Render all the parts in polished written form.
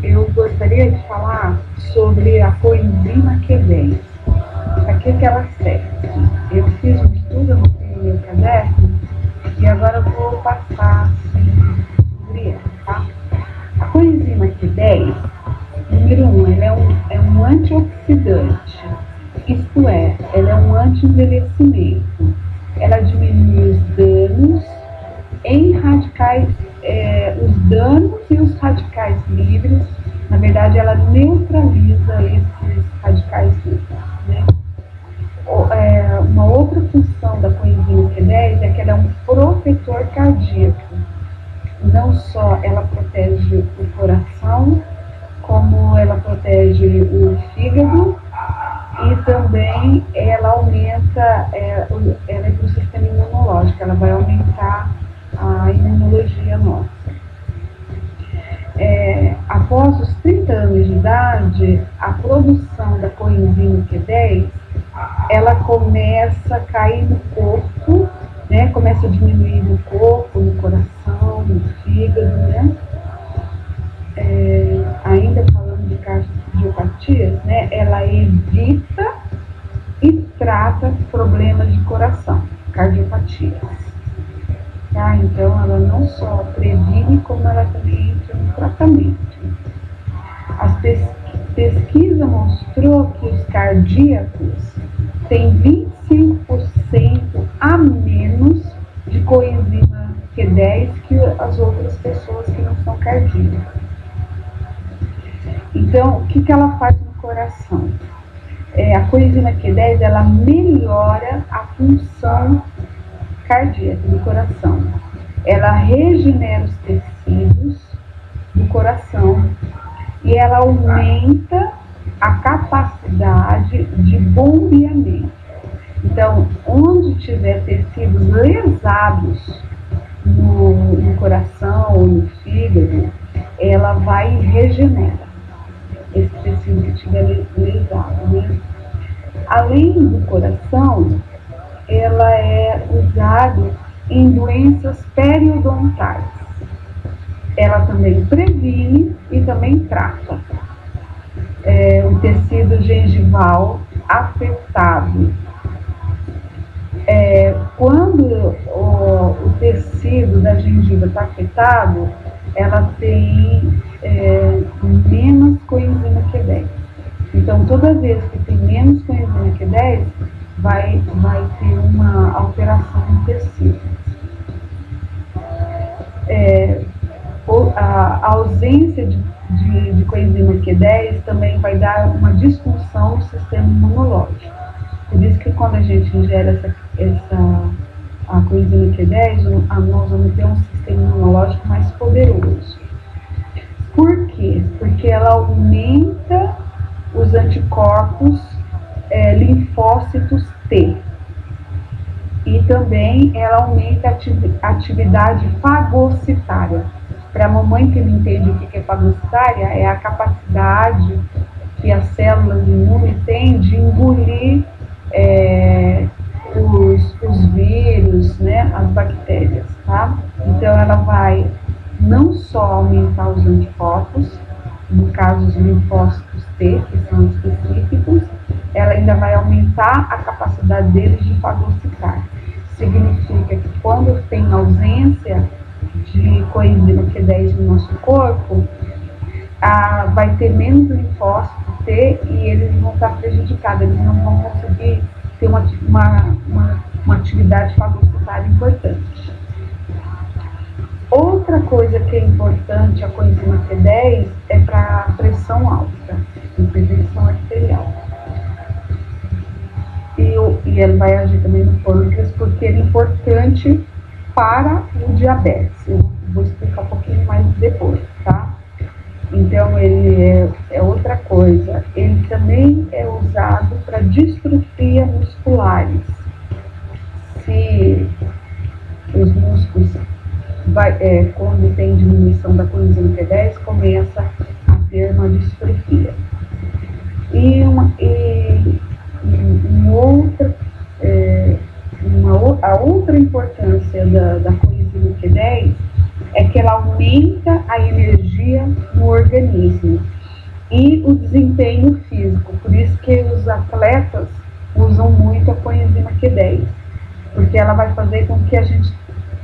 eu gostaria de falar sobre a coenzima Q10. Para que ela serve? Eu fiz um estudo, anotei no meu caderno, e agora eu vou passar sobre ela, tá? A coenzima Q10, número 1, ela é um antioxidante, isto é, ela é um anti-envelhecimento. Ela diminui os danos em radicais, os danos e os radicais livres. Na verdade, ela neutraliza esses radicais livres, né? Uma outra função da coenzima Q10 é que ela é um protetor cardíaco. Não só ela protege o coração, como ela protege o fígado, e também ela aumenta, ela é para o sistema imunológico, ela vai aumentar a imunologia nossa. Após os 30 anos de idade, a produção da coenzima Q10, ela começa a cair no corpo, né? Começa a diminuir no corpo, no coração, no fígado, né? Ainda falando de cardiopatias, né? Ela evita e trata problemas de coração, cardiopatias. Tá? Então, ela não só previne, como ela também entra no tratamento. A pesquisa mostrou que os cardíacos têm 25% a menos de coenzima Q10 que as outras pessoas que não são cardíacas. Então, o que ela faz no coração? A coenzima Q10, ela melhora a função cardíaca do coração. Ela regenera os tecidos do coração e ela aumenta a capacidade de bombeamento. Então, onde tiver tecidos lesados no coração ou no fígado, ela vai e regenera esse tecido que estiver lesado, né? Além do coração, ela é usada em doenças periodontais. Ela também previne e também trata o tecido gengival afetado. Quando o tecido da gengiva está afetado, ela tem menos coenzima Q10. Então, toda vez que tem menos coenzima Q10, vai ter uma alteração no tecido. A ausência de coenzima Q10 também vai dar uma disfunção no sistema imunológico. Por isso que quando a gente ingere a coenzima Q10, nós vamos ter um sistema imunológico mais poderoso. Por quê? Porque ela aumenta os anticorpos linfócitos T. E também ela aumenta a atividade fagocitária. Para a mamãe que não entende o que é fagocitária, é a capacidade que as células imune têm de engolir os vírus, né, as bactérias, tá? Então ela vai não só aumentar os anticorpos, no caso os linfócitos T, que são específicos, ela ainda vai aumentar a capacidade deles de fagocitar. Significa que quando tem ausência de coenzima Q10 no nosso corpo, vai ter menos linfócito T e eles vão estar prejudicados, eles não vão conseguir ter uma atividade fagocitária importante. Outra coisa que é importante, a coenzima Q10, é para a pressão alta, hipertensão arterial. E ele vai agir também no pâncreas, porque ele é importante para o diabetes. Eu vou explicar um pouquinho mais depois, tá? Então, ele é outra coisa. Ele também é usado para distrofia musculares. Se os músculos, quando tem diminuição da coenzima Q10, começa a ter uma distrofia. A outra importância da coenzima Q10 é que ela aumenta a energia no organismo. organismo e o desempenho físico. Por isso que os atletas usam muito a coenzima Q10, porque ela vai fazer com que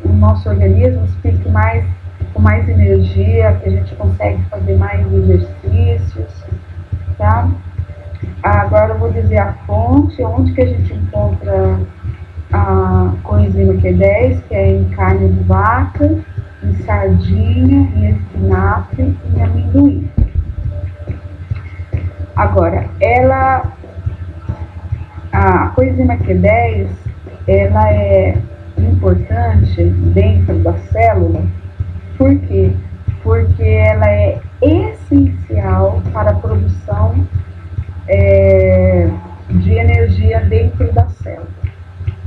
o nosso organismo fique com mais energia, que a gente consegue fazer mais exercícios, tá? Agora eu vou dizer a fonte, onde que a gente encontra a coenzima Q10, que é em carne de vaca, em sardinha, em espinafre e em amendoim. Agora, a coenzima Q10, ela é importante dentro da célula. Por quê? Porque ela é essencial para a produção de energia dentro da célula.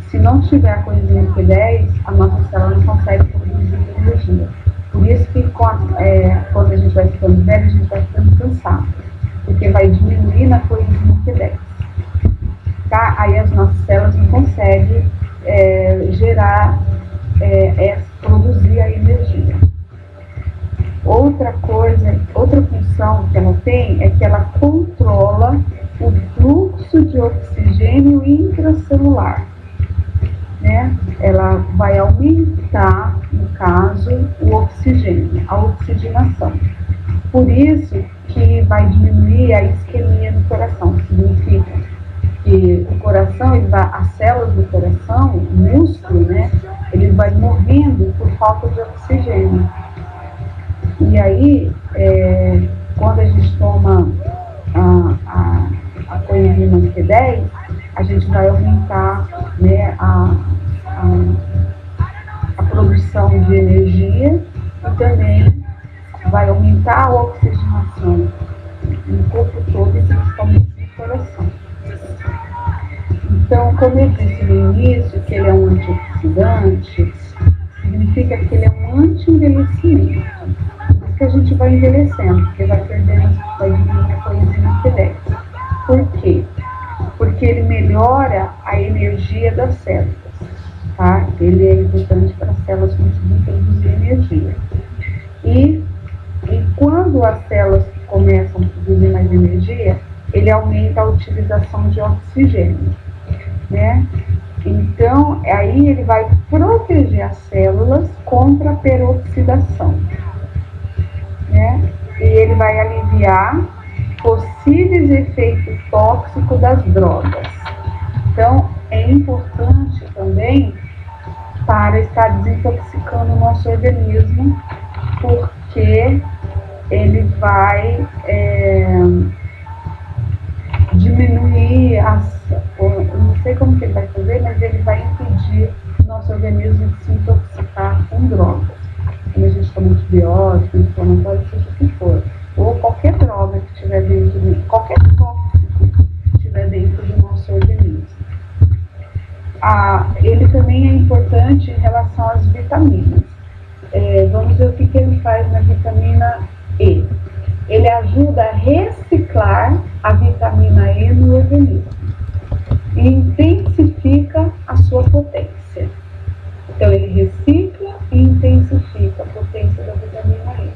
Se não tiver a coenzima Q10, a nossa célula não consegue produzir energia. Por isso que quando a gente vai ficando velho, a gente vai ficando cansado, porque vai diminuir na coenzima Q10. Tá? Aí as nossas células não conseguem produzir a energia. Outra função que ela tem é que ela controla o fluxo de oxigênio intracelular, né? Ela vai aumentar, no caso, o oxigênio, a oxigenação. Por isso que vai diminuir a isquemia do coração. Significa que o coração, as células do coração, o músculo, né? Ele vai morrendo por falta de oxigênio. E aí, quando a gente toma a coenzima Q10, a gente vai aumentar, né, a produção de energia e também vai aumentar a oxigenação no corpo todo e principalmente no coração. Então, como eu disse no início que ele é um antioxidante, significa que ele é um anti-envelhecimento. Por isso que a gente vai envelhecendo, porque vai diminuir a coenzima Q10. Por quê? Porque ele melhora a energia das células, tá? Ele é importante para as células conseguirem produzir energia. E quando as células começam a produzir mais energia, ele aumenta a utilização de oxigênio, né? Então, aí ele vai proteger as células contra a peroxidação, né? E ele vai aliviar possíveis efeitos tóxicos das drogas. Então, é importante também para estar desintoxicando o nosso organismo, porque ele vai diminuir eu não sei como que ele vai fazer, mas ele vai impedir o nosso organismo de se intoxicar com drogas. Quando a gente toma antibiótico, inflamatório, seja o que for, ou qualquer droga que estiver qualquer tóxico que estiver dentro do nosso organismo. Ele também é importante em relação às vitaminas. Vamos ver o que ele faz na vitamina E. Ele ajuda a reciclar a vitamina E no organismo e intensifica a sua potência. Então, ele recicla e intensifica a potência da vitamina E.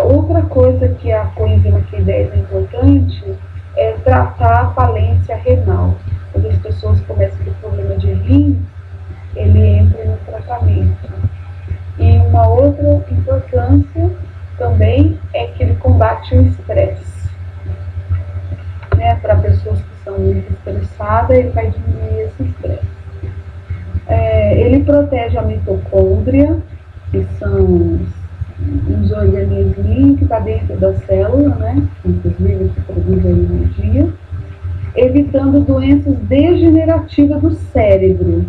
Outra coisa que a coenzima Q10 é importante é tratar a falência renal. Quando as pessoas começam a ter problema de rins, ele entra no tratamento. E uma outra importância também é que ele combate o estresse, né? Para pessoas que são muito estressadas, ele vai diminuir esse estresse. Ele protege a mitocôndria, que são uns organisminhos que estão dentro da célula, né? Inclusive que produzem energia, evitando doenças degenerativas do cérebro,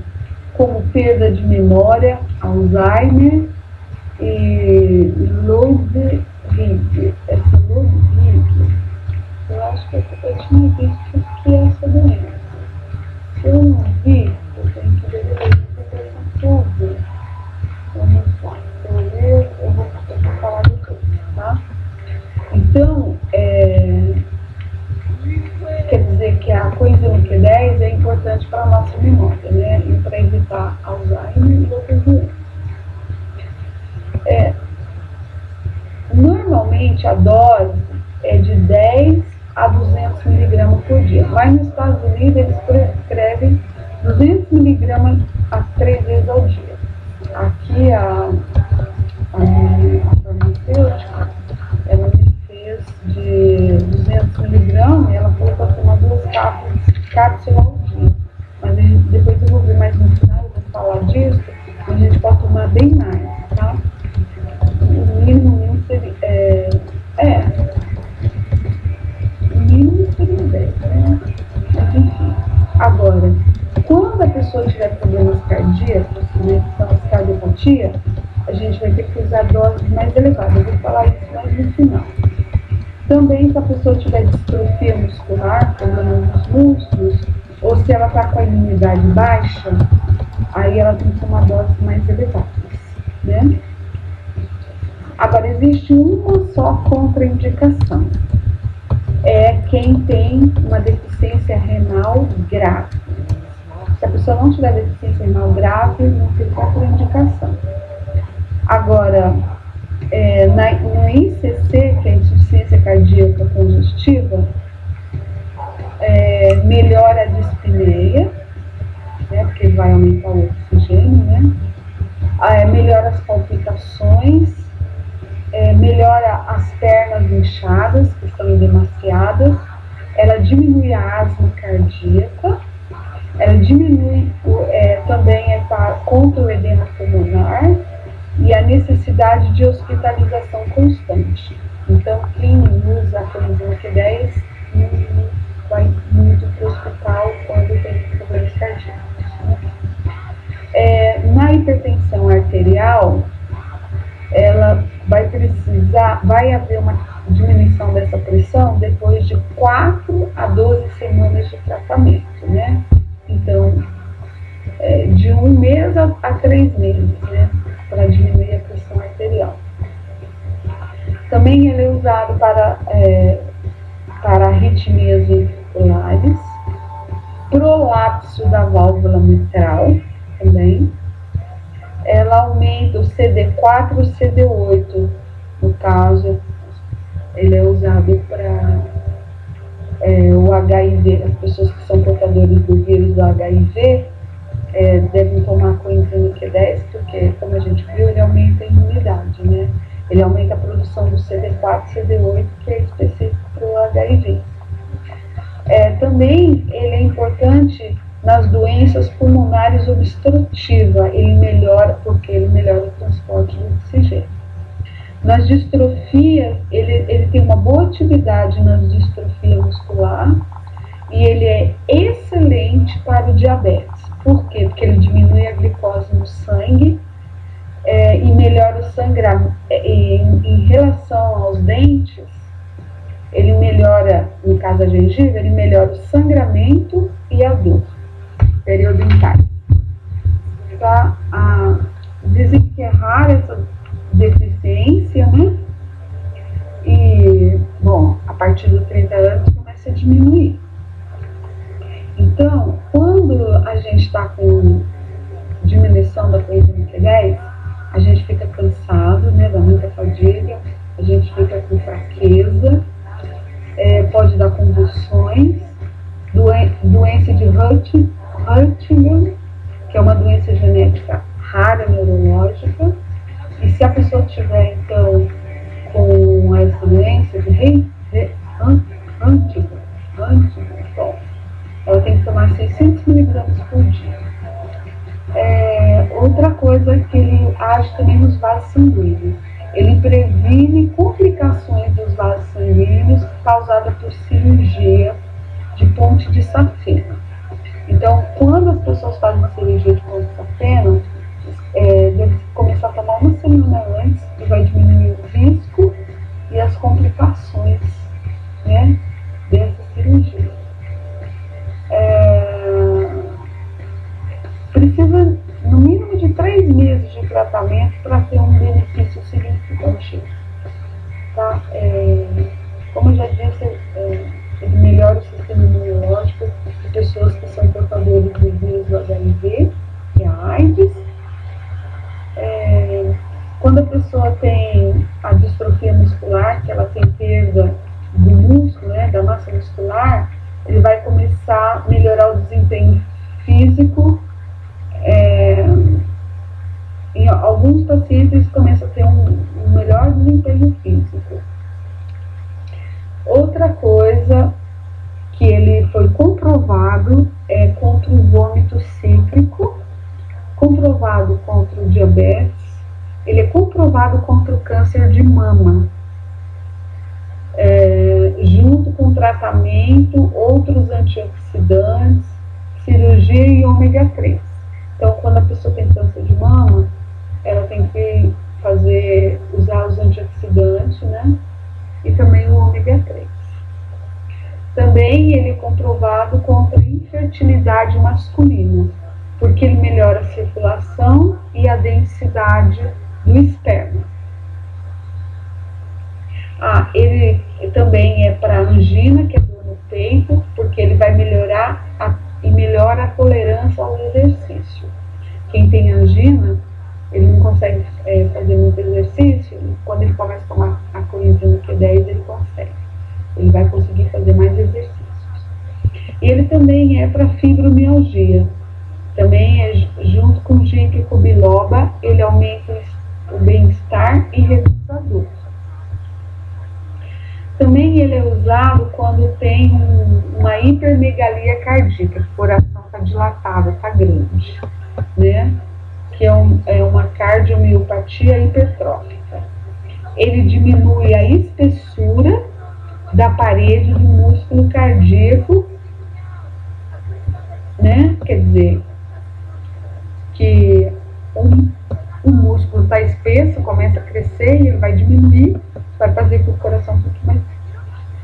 como perda de memória, Alzheimer e Lou-Gehrig. Essa Lou-Gehrig, eu acho que eu tinha visto o que é essa doença. Se eu não vi, eu tenho que ver tudo. Vamos lá. Eu vou falar depois, tá? Então, quer dizer que a coenzima Q10 é importante para a nossa memória, né? E para evitar Alzheimer e outras doenças. Normalmente Geralmente a dose é de 10 a 200 miligramas por dia. Mas nos Estados Unidos eles prescrevem 200 miligramas a 3 vezes ao dia. Aqui a farmacêutica, ela me fez de 200 miligramas e ela falou para tomar 2 cápsulas ao dia. Mas depois eu vou ver mais no final, eu vou falar disso, a gente pode tomar bem mais, tá? O mínimo seria, o mínimo seria 10, né? Mas enfim. Agora, quando a pessoa tiver problemas cardíacos, né, que são as cardiopatia, a gente vai ter que usar doses mais elevadas. Eu vou falar isso mais no final. Também, se a pessoa tiver distrofia muscular, problemas nos músculos, ou se ela está com a imunidade baixa, aí ela tem que tomar doses mais elevadas, né? Agora, existe uma só contraindicação. É quem tem uma deficiência renal grave. Se a pessoa não tiver deficiência renal grave, não tem contraindicação. Agora, no ICC, que é a insuficiência cardíaca congestiva, melhora a dispneia, né, porque vai aumentar o oxigênio, né? Melhora as palpitações, melhora as pernas inchadas, que estão demasiadas, ela diminui a asma cardíaca, ela diminui também contra o edema pulmonar e a necessidade de hospitalização constante. Então, quem usa a coenzima Q10 não vai muito para o hospital quando tem problemas cardíacos. Na hipertensão arterial, ela vai haver uma diminuição dessa pressão depois de 4 a 12 semanas de tratamento, né? Então, de 1 mês a 3 meses, né? Para diminuir a pressão arterial. Também ele é usado para arritmias ventriculares, prolapso da válvula mitral também. Ela aumenta o CD4 e o CD8. No caso, ele é usado para o HIV. As pessoas que são portadores do vírus do HIV devem tomar coenzima Q10, porque, como a gente viu, ele aumenta a imunidade, né? Ele aumenta a produção do CD4 e CD8, que é específico para o HIV. Também ele é importante nas doenças pulmonares obstrutivas, porque ele melhora o transporte do oxigênio. Nas distrofias, ele tem uma boa atividade nas distrofias muscular e ele é excelente para o diabetes. Por quê? Porque ele diminui a glicose no sangue e melhora o sangramento. Em relação aos dentes, ele melhora, no caso da gengiva, ele melhora o sangramento e a dor periodontais. Para desenterrar essa deficiência, né? E, bom, a partir dos 30 anos começa a diminuir. Então, quando a gente está com diminuição da coenzima Q10, a gente fica cansado, né? Dá muita fadiga, a gente fica com fraqueza, pode dar convulsões, doença de Huntington, que é uma doença genética rara neurológica, e se a pessoa tiver, então, com essa doença de Huntington, ela tem que tomar 600 miligramas por dia. Outra coisa que ele age também nos vasos sanguíneos. Ele previne complicações dos vasos sanguíneos causadas por cirurgia de ponte de safena. Então, quando as pessoas fazem cirurgia de ponte de safena, deve começar a tomar uma semana antes, que vai diminuir o risco e as complicações, né, dessa cirurgia. Precisa, no mínimo, de 3 meses de tratamento para ter um benefício significante. Tá? Como eu já disse, ele melhora o sistema imunológico de pessoas que são portadores do vírus do HIV, que é a AIDS. Quando a pessoa tem a distrofia muscular, que ela tem físico. Em alguns pacientes começam a ter um melhor desempenho físico. Outra coisa que ele foi comprovado é contra o vômito cíclico, comprovado contra o diabetes, ele é comprovado contra o câncer de mama, junto com tratamento, outros antioxidantes, cirurgia e ômega 3. Então, quando a pessoa tem câncer de mama, ela tem que usar os antioxidantes, né? E também o ômega 3. Também ele é comprovado contra a infertilidade masculina, porque ele melhora a circulação e a densidade do esperma. Ele também é para angina, que é dor no peito, porque ele vai melhorar e melhora a tolerância ao exercício. Quem tem angina, ele não consegue fazer muito exercício, e quando ele começa a tomar a coenzima Q10, ele consegue. Ele vai conseguir fazer mais exercícios. E ele também é para fibromialgia. Também junto com o ginkgo biloba, ele aumenta o bem-estar e reduz a dor. Também ele é usado quando tem uma hipermegalia cardíaca, o coração está dilatado, está grande, né? Que é uma cardiomiopatia hipertrófica. Ele diminui a espessura da parede do músculo cardíaco, né? Quer dizer, que o músculo está espesso, começa a crescer e ele vai diminuir, vai fazer que o coração fique mais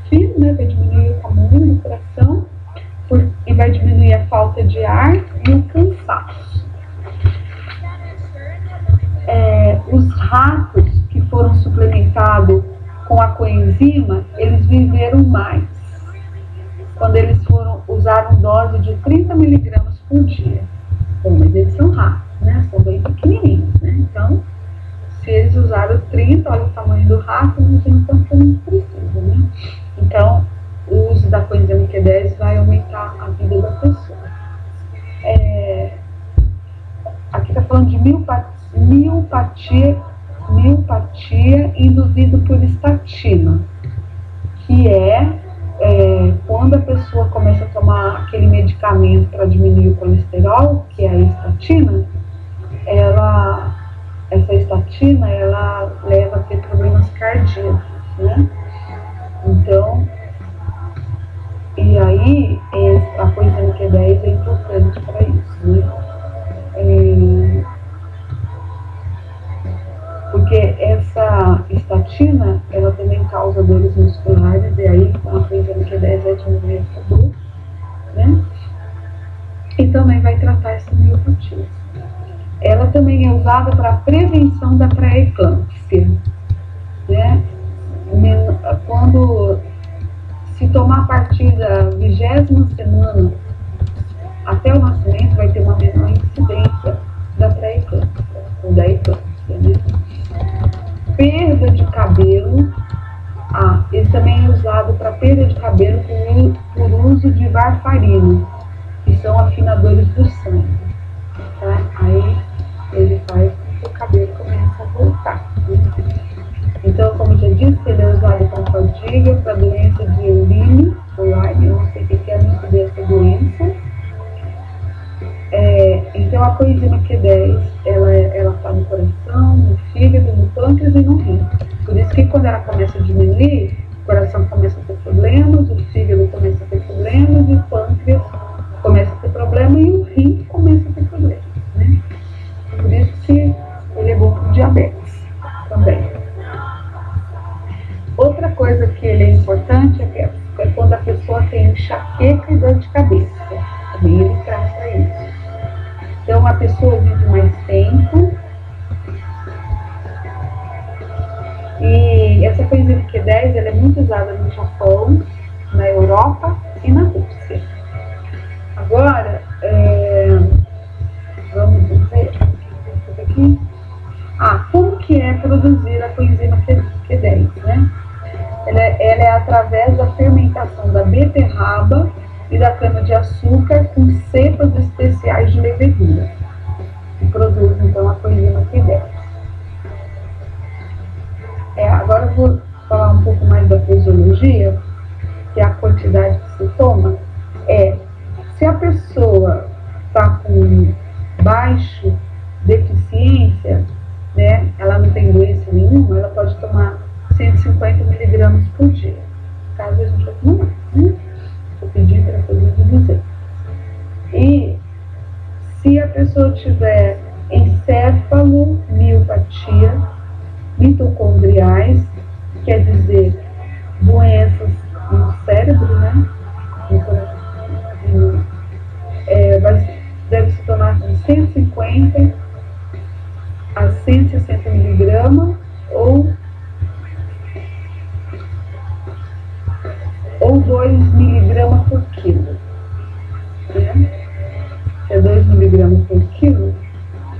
fino, né? Vai diminuir o tamanho do coração e vai diminuir a falta de ar e o cansaço. Os ratos que foram suplementados com a coenzima, eles viveram mais quando eles usaram dose de 30 miligramas por dia. Bom, mas eles são ratos, né? São bem pequenininhos, né? Então, se eles usaram 30, olha o tamanho do rato, imagina quanto que a gente precisa, né? Então, o uso da coenzima Q10 vai aumentar a vida da pessoa. Aqui está falando de miopatia induzida por estatina, que quando a pessoa começa a tomar aquele medicamento para diminuir o colesterol, que é a estatina, essa estatina leva a ter problemas cardíacos, né? Então, e aí a coenzima Q10 é importante para isso, né? Porque essa estatina, ela também causa dores musculares, e aí com a coenzima Q10 vai diminuir essa dor, né? E também vai tratar essa miopatia. Ela também é usada para prevenção da pré-eclâmpsia, né? Quando se tomar a partir da 20ª semana até o nascimento, vai ter uma menor incidência da pré-eclâmpsia, ou da eclâmpsia, né? Perda de cabelo. Ele também é usado para perda de cabelo por uso de varfarina, que são afinadores do sangue, tá? Aí ele faz com que o cabelo comece a voltar, né? Então, como já disse, ele é usado para fadiga, para doença de Lyme, eu não sei o que é a nome dessa doença. Então, a coenzima Q10, ela está no coração, no fígado, no pâncreas e no rim. Por isso que quando ela começa a diminuir, o coração começa a ter problemas, o fígado começa a ter problemas, e o pâncreas começa a ter problemas, e o rim começa a ter problemas, né? Por isso que ele é bom para o diabetes também. Outra coisa que ele é importante é quando a pessoa tem enxaqueca e dor de cabeça. Também ele trata isso. Então, a pessoa vive mais tempo. E essa coenzima Q10 ela é muito usada no Japão, na Europa e na Rússia. Agora, vamos ver aqui. Como que é produzir a coenzima Q10, né? Ela é através da fermentação da beterraba e da cana-de-açúcar com cepas especiais de levedura, que produz então a coenzima Q10. Agora eu vou falar um pouco mais da posologia, que é a quantidade que se toma. Se a pessoa está com baixa deficiência, né, ela não tem doença nenhuma, ela pode tomar 150 miligramas por dia. Caso a gente vai tomar mais, né? Vou pedir para fazer de 200. E se a pessoa tiver encefalomiopatia mitocondriais, quer dizer, doenças no cérebro, né? Deve se tomar de 150 a 160 miligramas ou 2 miligramas por quilo. Né? Se é 2 miligramas por quilo,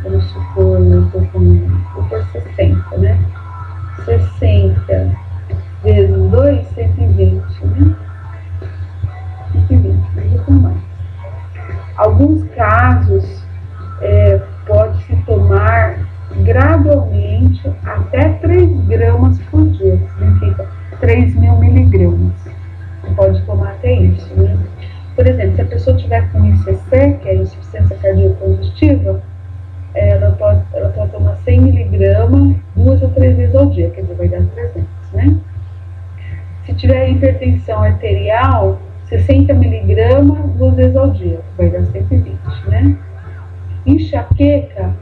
vamos supor, eu estou com 60, né? 60 vezes 2, 120, né? 120, não vou tomar. Alguns casos pode-se tomar gradualmente até 3 gramas por dia, que significa 3.000 miligramas. Pode tomar até isso, né? Por exemplo, se a pessoa tiver com ICC, que é a insuficiência cardíaca congestiva, ela pode tomar 100 miligramas 2 ou 3 vezes ao dia, quer dizer, vai dar 300, né? Se tiver hipertensão arterial, 60 miligramas 2 vezes ao dia, vai dar 120, né? Enxaqueca,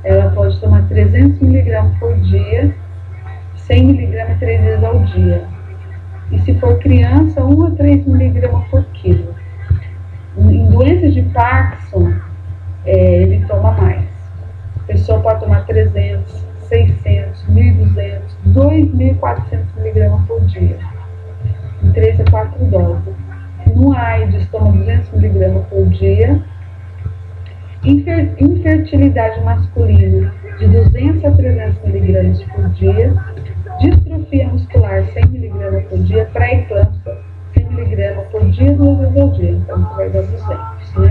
ela pode tomar 300 miligramas por dia, 100 miligramas 3 vezes ao dia. E se for criança, 1 a 3 miligramas por quilo. Em doenças de Parkinson, ele toma mais. A pessoa pode tomar 300, 600, 1.200, 2.400 miligramas por dia, em 3 a 4 doses. No AIDS, toma 200 miligramas por dia. Infertilidade masculina, de 200 a 300 miligramas por dia. Distrofia muscular, 100 miligramas por dia. Pré-eclâmpsia, 100 miligramas por dia, 2 vezes ao dia. Então, vai dar 200, né?